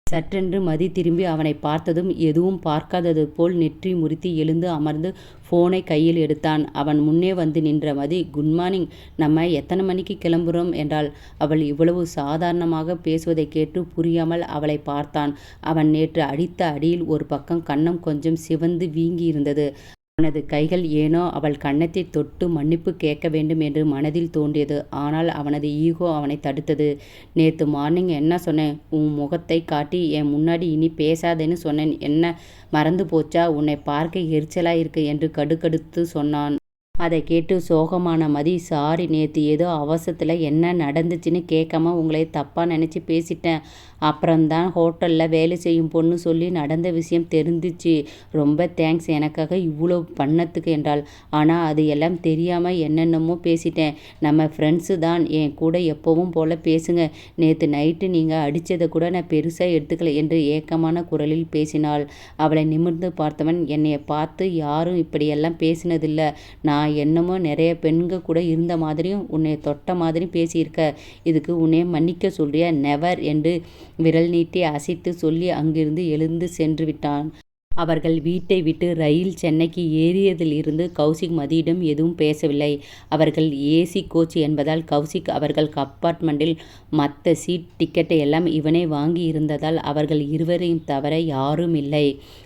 சற்றென்று மதி திரும்பி அவனை பார்த்ததும் எதுவும் பார்க்காதது போல் நெற்றி முறித்து எழுந்து அமர்ந்து போனை கையில் எடுத்தான். அவன் முன்னே வந்து நின்ற மதி, குட் மார்னிங், நம்ம எத்தனை மணிக்கு கிளம்புறோம் என்றாள். அவள் இவ்வளவு சாதாரணமாக பேசுவதை கேட்டு புரியாமல் அவளை பார்த்தான். அவன் நேற்று அடித்த அடியில் ஒரு பக்கம் கன்னம் கொஞ்சம் சிவந்து வீங்கி இருந்தது. அவனது கைகள் ஏனோ அவள் கன்னத்தை தொட்டு மன்னிப்பு கேட்க வேண்டும் என்று மனதில் தோன்றியது. ஆனால் அவனது ஈகோ அவனை தடுத்தது. நேற்று மார்னிங் என்ன சொன்னேன்? உன் முகத்தை காட்டி என் முன்னாடி இனி பேசாதேன்னு சொன்னேன். என்ன மறந்து போச்சா? உன்னை பார்க்க எரிச்சலாக இருக்கு என்று கடுகடுத்து சொன்னான். அதை கேட்டு சோகமான மதி, சாரி, நேற்று ஏதோ அவசரத்தில் என்ன நடந்துச்சுன்னு கேட்காம உங்களை தப்பாக நினச்சி பேசிட்டேன். அப்புறம்தான் ஹோட்டலில் வேலை செய்யும் பொண்ணு சொல்லி நடந்த விஷயம் தெரிஞ்சிச்சு. ரொம்ப தேங்க்ஸ் எனக்காக இவ்வளோ பண்ணத்துக்கு என்றாள். ஆனால் அது எல்லாம் தெரியாமல் என்னென்னமோ பேசிட்டேன். நம்ம ஃப்ரெண்ட்ஸு தான், என் கூட எப்போவும் போல் பேசுங்க. நேற்று நைட்டு நீங்கள் அடித்ததை கூட நான் பெருசாக எடுத்துக்கல என்று ஏக்கமான குரலில் பேசினாள். அவளை நிமிர்ந்து பார்த்தவன், என்னைய பார்த்து யாரும் இப்படியெல்லாம் பேசினதில்லை. நான் என்னமோ நிறைய பெண்கள் கூட இருந்த மாதிரியும் உன்னை தொட்ட மாதிரியும் பேசியிருக்க. இதுக்கு உன்னை மன்னிக்க சொல்றியா? நெவர் என்று விரல் நீட்டி அசைத்து சொல்லி அங்கிருந்து எழுந்து சென்று விட்டான். அவர்கள் வீட்டை விட்டு ரயில் சென்னைக்கு ஏறியதில் இருந்து கௌசிக் மதியிடம் எதுவும் பேசவில்லை. அவர்கள் ஏசி கோச் என்பதால் கௌசிக் அவர்கள் அப்பார்ட்மெண்ட்டில் மற்ற சீட் டிக்கெட்டை எல்லாம் இவனே வாங்கி இருந்ததால் அவர்கள் இருவரையும் தவிர யாரும் இல்லை.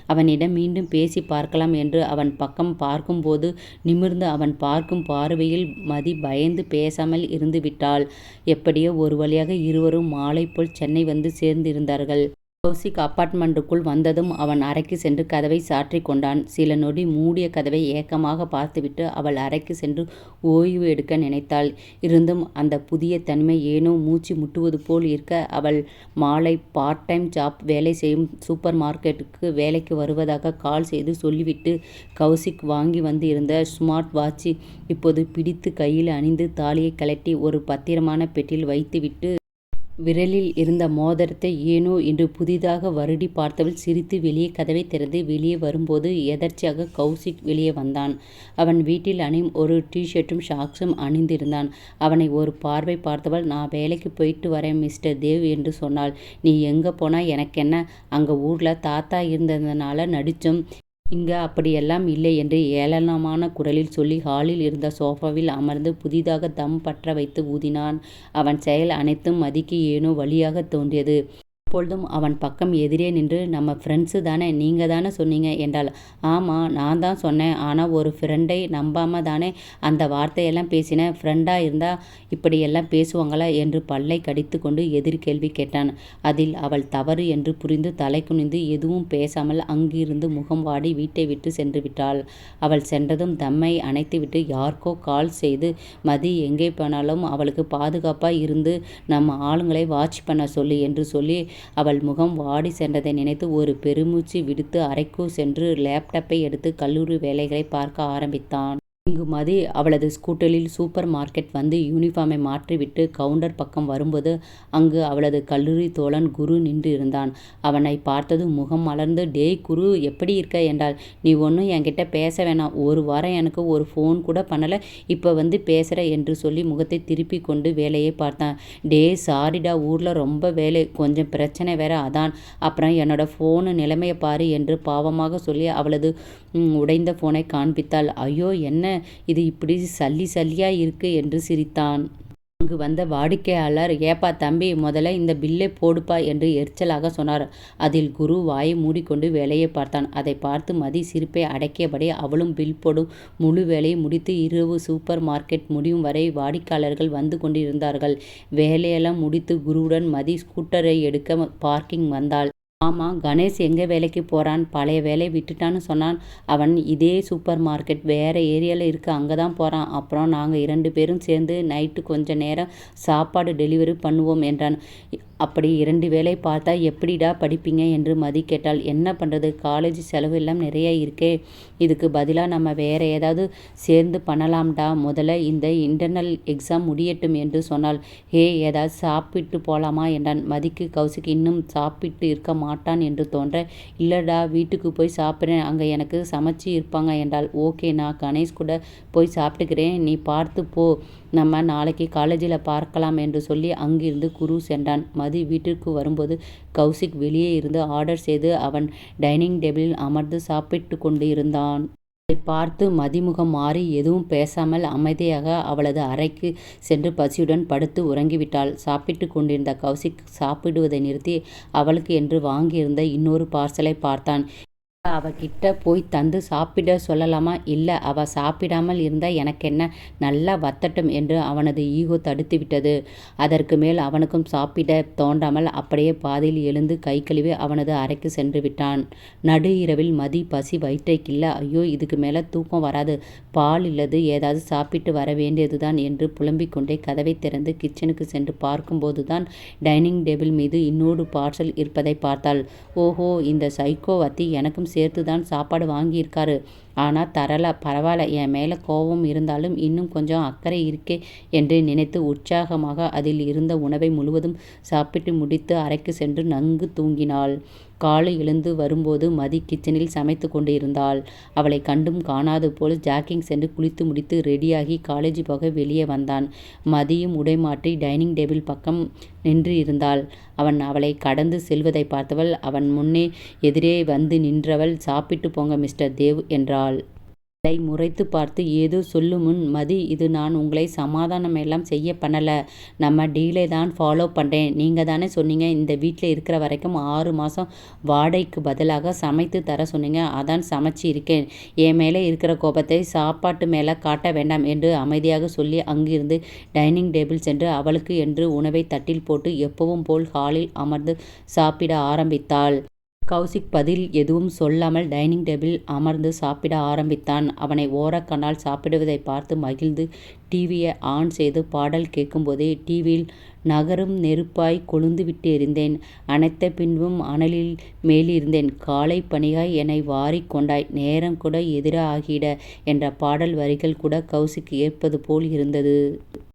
அவனிடம் மீண்டும் பேசி பார்க்கலாம் என்று அவன் பக்கம் பார்க்கும்போது நிமிர்ந்து அவன் பார்க்கும் பார்வையில் மதி பயந்து பேசாமல் இருந்து விட்டாள். எப்படியோ ஒரு வழியாக இருவரும் மாலை போல் சென்னை வந்து சேர்ந்திருந்தார்கள். கௌசிக் அப்பார்ட்மெண்ட்டுக்குள் வந்ததும் அவன் அறைக்கு சென்று கதவை சாற்றி கொண்டான். சில நொடி மூடிய கதவை ஏக்கமாக பார்த்துவிட்டு அவள் அறைக்கு சென்று ஓய்வு எடுக்க நினைத்தாள். இருந்தும் அந்த புதிய தனிமை ஏனோ மூச்சு முட்டுவது போல் இருக்க அவள் மாலை பார்ட் டைம் ஜாப் வேலை செய்யும் சூப்பர் மார்க்கெட்டுக்கு வேலைக்கு வருவதாக கால் செய்து சொல்லிவிட்டு கௌசிக் வாங்கி வந்து இருந்த ஸ்மார்ட் வாட்சி இப்போது பிடித்து கையில் அணிந்து தாலியை கழட்டி ஒரு பத்திரமான பெட்டியில் வைத்துவிட்டு விரலில் இருந்த மோதிரத்தை ஏனோ என்று புதிதாக வருடி பார்த்தவள் சிரித்து வெளியே கதவை திறந்து வெளியே வரும்போது எதர்ச்சியாக கௌசிக் வெளியே வந்தான். அவன் வீட்டில் அணியும் ஒரு டிஷர்ட்டும் ஷாக்ஸும் அணிந்திருந்தான். அவனை ஒரு பார்வை பார்த்தவள், நான் வேலைக்கு போயிட்டு வரேன் மிஸ்டர் தேவ் என்று சொன்னாள். நீ எங்கே போனால் எனக்கென்ன? அங்கே ஊரில் தாத்தா இருந்ததுனால நடித்தோம். இங்கே அப்படியெல்லாம் இல்லை என்று ஏளனமான குரலில் சொல்லி ஹாலில் இருந்த சோஃபாவில் அமர்ந்து புதிதாக தம் பற்ற வைத்து ஊதினான். அவன் செயல் அனைத்தும் மதிக்கு ஏனோ வழியாக தோன்றியது. அப்பொழுதும் அவன் பக்கம் எதிரே நின்று, நம்ம ஃப்ரெண்ட்ஸு தானே, நீங்கள் தானே சொன்னீங்க என்றாள். ஆமாம், நான் தான் சொன்னேன். ஆனால் ஒரு ஃப்ரெண்டை நம்பாமல் தானே அந்த வார்த்தையெல்லாம் பேசினேன். ஃப்ரெண்டாக இருந்தால் இப்படியெல்லாம் பேசுவாங்களா என்று பல்லை கடித்து கொண்டு எதிர்கேள்வி கேட்டான். அதில் அவள் தவறு என்று புரிந்து தலை குனிந்து எதுவும் பேசாமல் அங்கிருந்து முகம் வாடி வீட்டை விட்டு சென்று விட்டாள். அவள் சென்றதும் தம்மை அணைத்துவிட்டு யாருக்கோ கால் செய்து, மதி எங்கே போனாலும் அவளுக்கு பாதுகாப்பாக இருந்து நம்ம ஆளுங்களை வாட்ச் பண்ண சொல்லு என்று சொல்லி அவள் முகம் வாடி சென்றதை நினைத்து ஒரு பெருமூச்சு விடுத்து அறைக்குள் சென்று லேப்டாப்பை எடுத்து கல்லூரி வேலைகளை பார்க்க ஆரம்பித்தான். இங்கு மதி அவளது ஸ்கூட்டரில் சூப்பர் மார்க்கெட் வந்து யூனிஃபார்மை மாற்றிவிட்டு கவுண்டர் பக்கம் வரும்போது அங்கு அவளது கல்லூரி தோழன் குரு நின்று இருந்தான். அவனை பார்த்ததும் முகம் மலர்ந்து, "டேய் குரு, எப்படி இருக்க?" என்றாள். "நீ ஒன்றும் என்கிட்ட பேச வேணாம். ஒரு வாரம் எனக்கு ஒரு ஃபோன் கூட பண்ணலை, இப்போ வந்து பேசுகிற" என்று சொல்லி முகத்தை திருப்பி கொண்டு வேலையை பார்த்தான். "டேய் சாரிடா, ஊரில் ரொம்ப வேலை, கொஞ்சம் பிரச்சனை வேற, அதான். அப்புறம் என்னோட ஃபோனு நிலைமையை பாரு" என்று பாவமாக சொல்லி அவளது உடைந்த ஃபோனை காண்பித்தாள். "ஐயோ, என்ன இது இப்படி சல்லி சல்லியா இருக்கு" என்று சிரித்தான். அங்கு வந்த வாடிக்கையாளர், "ஏப்பா தம்பி, முதல்ல இந்த பில்லை போடுப்பா" என்று எரிச்சலாக சொன்னார். அதில் குரு வாயை மூடிக்கொண்டு வேலையை பார்த்தான். அதை பார்த்து மதி சிரிப்பை அடக்கியபடி அவளும் பில் போடும் முழு வேலையை முடித்து இரவு சூப்பர் மார்க்கெட் முடியும் வரை வாடிக்கையாளர்கள் வந்து கொண்டிருந்தார்கள். வேலையெல்லாம் முடித்து குருவுடன் மதி ஸ்கூட்டரை எடுக்க பார்க்கிங் வந்தாள். "ஆமாம், கணேஷ் எங்கே வேலைக்கு போகிறான்? பழைய வேலையை விட்டுட்டான்னு சொன்னான். அவன் இதே சூப்பர் மார்க்கெட் வேறு ஏரியாவில் இருக்குது, அங்கே தான் போகிறான். அப்புறம் நாங்கள் 2 பேரும் சேர்ந்து நைட்டு கொஞ்ச நேரம் சாப்பாடு டெலிவரி பண்ணுவோம்" என்றான். "அப்படி 2 வேலை பார்த்தா எப்படிடா படிப்பீங்க?" என்று மதி கேட்டாள். "என்ன பண்ணுறது, காலேஜ் செலவு எல்லாம் நிறைய இருக்கே. இதுக்கு பதிலாக நம்ம வேற ஏதாவது சேர்ந்து பண்ணலாம்டா. முதல்ல இந்த இன்டர்னல் எக்ஸாம் முடியட்டும்" என்று சொன்னாள். "ஹே, ஏதாவது சாப்பிட்டு போகலாமா?" என்றான். மதிக்கு கௌசிக் இன்னும் சாப்பிட்டு இருக்க மாட்டான் என்று தோன்ற, "இல்லைடா, வீட்டுக்கு போய் சாப்பிட்றேன், அங்கே எனக்கு சமைச்சு இருப்பாங்க" என்றாள். "ஓகே, நான் கணேஷ் கூட போய் சாப்பிட்டுக்கிறேன், நீ பார்த்து போ, நம்ம நாளைக்கு காலேஜில் பார்க்கலாம்" என்று சொல்லி அங்கிருந்து குரு சென்றான். மதி வீட்டிற்கு வரும்போது கௌசிக் வெளியே இருந்து ஆர்டர் செய்து அவன் டைனிங் டேபிளில் அமர்ந்து சாப்பிட்டு கொண்டு இருந்தான். அதை பார்த்து மதிமுகம் மாறி எதுவும் பேசாமல் அமைதியாக அவளது அறைக்கு சென்று பசியுடன் படுத்து உறங்கிவிட்டாள். சாப்பிட்டு கொண்டிருந்த கௌசிக் சாப்பிடுவதை நிறுத்தி அவளுக்கு என்று வாங்கியிருந்த இன்னொரு பார்சலை பார்த்தான். அவகிட்ட போய் தந்து சாப்பிட சொல்லலாமா? இல்லை, அவள் சாப்பிடாமல் இருந்தால் எனக்கென்ன, நல்லா வத்தட்டும் என்று அவனது ஈகோ தடுத்துவிட்டது. அதற்கு மேல் அவனுக்கும் சாப்பிட தோன்றாமல் அப்படியே பாதியில் எழுந்து கை கழுவி அவனது அறைக்கு சென்று விட்டான். நடு இரவில் மதி பசி வயிற்றை கிள்ள, "ஐயோ, இதுக்கு மேலே தூக்கம் வராது, பால் இல்லது, ஏதாவது சாப்பிட்டு வர வேண்டியதுதான்" என்று புலம்பிக் கொண்டே கதவை திறந்து கிச்சனுக்கு சென்று பார்க்கும்போது தான் டைனிங் டேபிள் மீது இன்னொரு பார்சல் இருப்பதை பார்த்தாள். "ஓஹோ, இந்த சைக்கோவத்தி எனக்கும் சேர்த்து தான் சாப்பாடு வாங்கியிருக்காரு. ஆனால் தரல, பரவாயில்ல, என் மேலே கோபம் இருந்தாலும் இன்னும் கொஞ்சம் அக்கறை இருக்கே" என்று நினைத்து உற்சாகமாக அதில் இருந்த உணவை முழுவதும் சாப்பிட்டு முடித்து அறைக்கு சென்று நன்கு தூங்கினாள். காலை எழுந்து வரும்போது மதி கிச்சனில் சமைத்து கொண்டு இருந்தாள். அவளை கண்டும் காணாது போல் ஜாக்கிங் சென்று குளித்து முடித்து ரெடியாகி காலேஜ் போக வெளியே வந்தான். மதியும் உடை மாற்றி டைனிங் டேபிள் பக்கம் நின்று இருந்தாள். அவன் அவளை கடந்து செல்வதை பார்த்தவள் அவன் முன்னே எதிரே வந்து நின்றவள், "சாப்பிட்டு போங்க மிஸ்டர் தேவ்" என்றாள். அவளை முறைத்து பார்த்து ஏதோ சொல்லும் முன், "மதி, இது நான் உங்களை சமாதானம் எல்லாம் செய்ய பண்ணலை, நம்ம டீலை தான் ஃபாலோ பண்ணுறேன். நீங்கள் தானே சொன்னீங்க இந்த வீட்டில் இருக்கிற வரைக்கும் 6 மாதம் வாடகைக்கு பதிலாக சமைத்து தர சொன்னீங்க, அதான் சமைச்சு இருக்கேன். என் மேலே இருக்கிற கோபத்தை சாப்பாட்டு மேலே காட்ட வேண்டாம்" என்று அமைதியாக சொல்லி அங்கிருந்து டைனிங் டேபிள் சென்று அவளுக்கு என்று உணவை தட்டில் போட்டு எப்பவும் போல் ஹாலில் அமர்ந்து சாப்பிட ஆரம்பித்தாள். கௌசிக் பதில் எதுவும் சொல்லாமல் டைனிங் டேபிளில் அமர்ந்து சாப்பிட ஆரம்பித்தான். அவனை ஓரக்கண்ணால் சாப்பிடுவதை பார்த்து மகிழ்ந்து டிவியை ஆன் செய்து பாடல் கேட்கும்போதே, "டிவியில் நகரும் நெருப்பாய் கொழுந்து விட்டு எரிந்தேன், அணைத்த பின்பும் அனலில் மேலிருந்தேன், காலை பனியாய் என்னை வாரிக் கொண்டாய், நேரம் கூட எதிராகிட" என்ற பாடல் வரிகள் கூட கௌசிக் ஏற்பது போல் இருந்தது.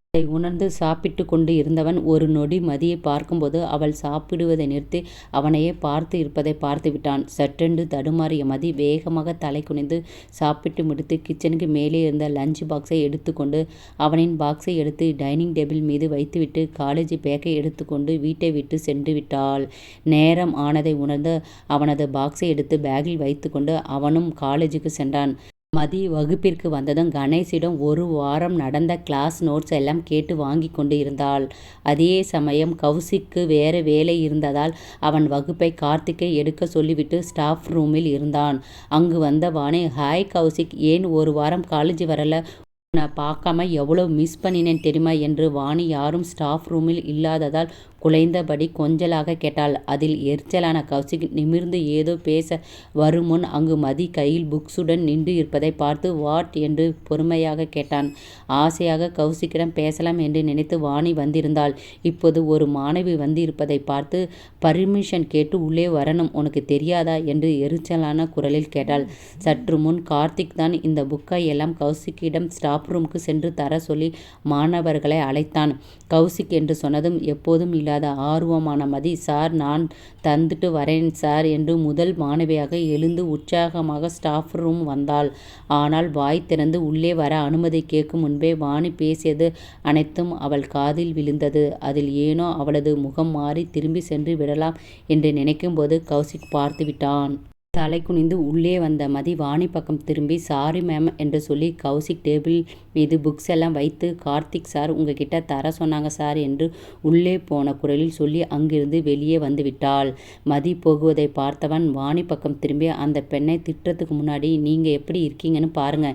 அதை உணர்ந்து சாப்பிட்டு கொண்டு இருந்தவன் ஒரு நொடி மதியை பார்க்கும்போது அவள் சாப்பிடுவதை நிறுத்தி அவனையே பார்த்து இருப்பதை பார்த்து விட்டான். சட்டென்று தடுமாறிய மதி வேகமாக தலை குனிந்து சாப்பிட்டு முடித்து கிச்சனுக்கு மேலே இருந்த லஞ்ச் பாக்ஸை எடுத்துக்கொண்டு அவனின் பாக்ஸை எடுத்து டைனிங் டேபிள் மீது வைத்துவிட்டு காலேஜ் பேக்கை எடுத்துக்கொண்டு வீட்டை விட்டு சென்று விட்டாள். நேரம் ஆனதை உணர்ந்து அவனது பாக்ஸை எடுத்து பேக்கில் வைத்துக்கொண்டு அவனும் காலேஜுக்கு சென்றான். மதி வகுப்பிற்கு வந்ததும் கணேஷிடம் ஒரு வாரம் நடந்த கிளாஸ் நோட்ஸ் எல்லாம் கேட்டு வாங்கி கொண்டு இருந்தாள். அதே சமயம் கௌசிக்கு வேறு வேலை இருந்ததால் அவன் வகுப்பை கார்த்திக்கை எடுக்க சொல்லிவிட்டு ஸ்டாஃப் ரூமில் இருந்தான். அங்கு வந்த வாணி, "ஹாய் கௌசிக், ஏன் ஒரு வாரம் காலேஜ் வரல? உன்னை பார்க்காம எவ்வளோ மிஸ் பண்ணினேன் தெரியுமா" என்று வாணி யாரும் ஸ்டாஃப் ரூமில் இல்லாததால் குலைந்தபடி கொஞ்சலாக கேட்டாள். அதில் எரிச்சலான கௌசிக் நிமிர்ந்து ஏதோ பேச வருமுன் அங்கு மதி கையில் புக்ஸுடன் நின்று இருப்பதை பார்த்து வாட் என்று பொறுமையாக கேட்டான். ஆசையாக கௌசிக்கிடம் பேசலாம் என்று நினைத்து வாணி வந்திருந்தாள். இப்போது ஒரு மாணவி வந்து இருப்பதை பார்த்து பர்மிஷன் கேட்டு உள்ளே வரணும், உனக்கு தெரியாதா என்று எரிச்சலான குரலில் கேட்டாள். சற்று முன் கார்த்திக் தான் இந்த புக்கை எல்லாம் கௌசிக்கிடம் ஸ்டாஃப் ரூமுக்கு சென்று தர சொல்லி மாணவர்களை அழைத்தான். கௌசிக் என்று சொன்னதும் எப்போதும் இல்லாத ஆர்வமான மதி, சார் நான் தந்துட்டு வரேன் சார் என்று முதல் மாணவியாக எழுந்து உற்சாகமாக ஸ்டாஃப் ரூம் வந்தாள். ஆனால் வாய் திறந்து உள்ளே வர அனுமதி கேட்கும் முன்பே வாணி பேசியது அனைத்தும் அவள் காதில் விழுந்தது. அதில் ஏனோ அவளது முகம் மாறி திரும்பி சென்று விடலாம் என்று நினைக்கும்போது கௌசிக் பார்த்து விட்டான். தலை குனிந்து உள்ளே வந்த மதி வாணி பக்கம் திரும்பி சாரி மேம் என்று சொல்லி கௌசிக் டேபிள் மீது புக்ஸ் எல்லாம் வைத்து, கார்த்திக் சார் உங்ககிட்ட தர சொன்னாங்க சார் என்று உள்ளே போன குரலில் சொல்லி அங்கிருந்து வெளியே வந்து விட்டாள். மதி போகுவதை பார்த்தவன் வாணி பக்கம் திரும்பி, அந்த பெண்ணை திட்டுறதுக்கு முன்னாடி நீங்க எப்படி இருக்கீங்கன்னு பாருங்க.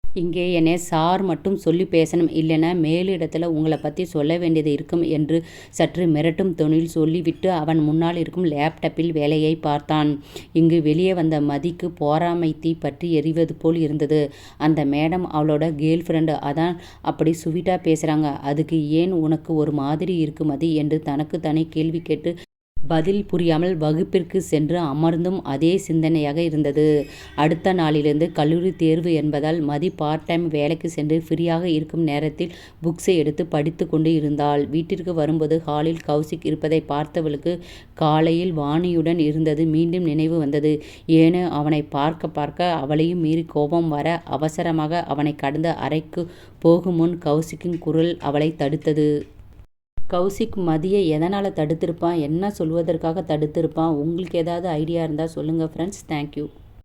இங்கே என்னை சார் மட்டும் சொல்லி பேசணும், இல்லைன்னா மேலிடத்தில் உங்களை பற்றி சொல்ல வேண்டியது இருக்கும் என்று சற்று மிரட்டும் தொனியில் சொல்லிவிட்டு அவன் முன்னால் இருக்கும் லேப்டாப்பில் வேலையை பார்த்தான். இங்கு வெளியே வந்த மதிக்கு பொறாமை தீ பற்றி எரிவது போல் இருந்தது. அந்த மேடம் அவளோட கேர்ள் ஃப்ரெண்டு, அதான் அப்படி ஸ்வீட்டாக பேசுகிறாங்க, அதுக்கு ஏன் உனக்கு ஒரு மாதிரி இருக்கு மதி என்று தனக்கு தானே கேள்வி கேட்டு பதில் புரியாமல் வகுப்பிற்கு சென்று அமர்ந்தும் அதே சிந்தனையாக இருந்தது. அடுத்த நாளிலிருந்து கல்லூரி தேர்வு என்பதால் மதி பார்ட் டைம் வேலைக்கு சென்று ஃப்ரீயாக இருக்கும் நேரத்தில் புக்ஸை எடுத்து படித்து கொண்டு இருந்தாள். வீட்டிற்கு வரும்போது ஹாலில் கௌசிக் இருப்பதை பார்த்தவளுக்கு காலையில் வாணியுடன் இருந்தது மீண்டும் நினைவு வந்தது. ஏனோ அவனை பார்க்க பார்க்க அவளையும் மீறி கோபம் வர அவசரமாக அவனை கடந்த அறைக்கு போகும் முன் கௌசிக்கின் குரல் அவளை தடுத்தது. கௌசிக் மதியை எதனால் தடுத்திருப்பான், என்ன சொல்வதற்காக தடுத்திருப்பான்? உங்களுக்கு ஏதாவது ஐடியா இருந்தால் சொல்லுங்கள் ஃப்ரெண்ட்ஸ். தேங்க்யூ.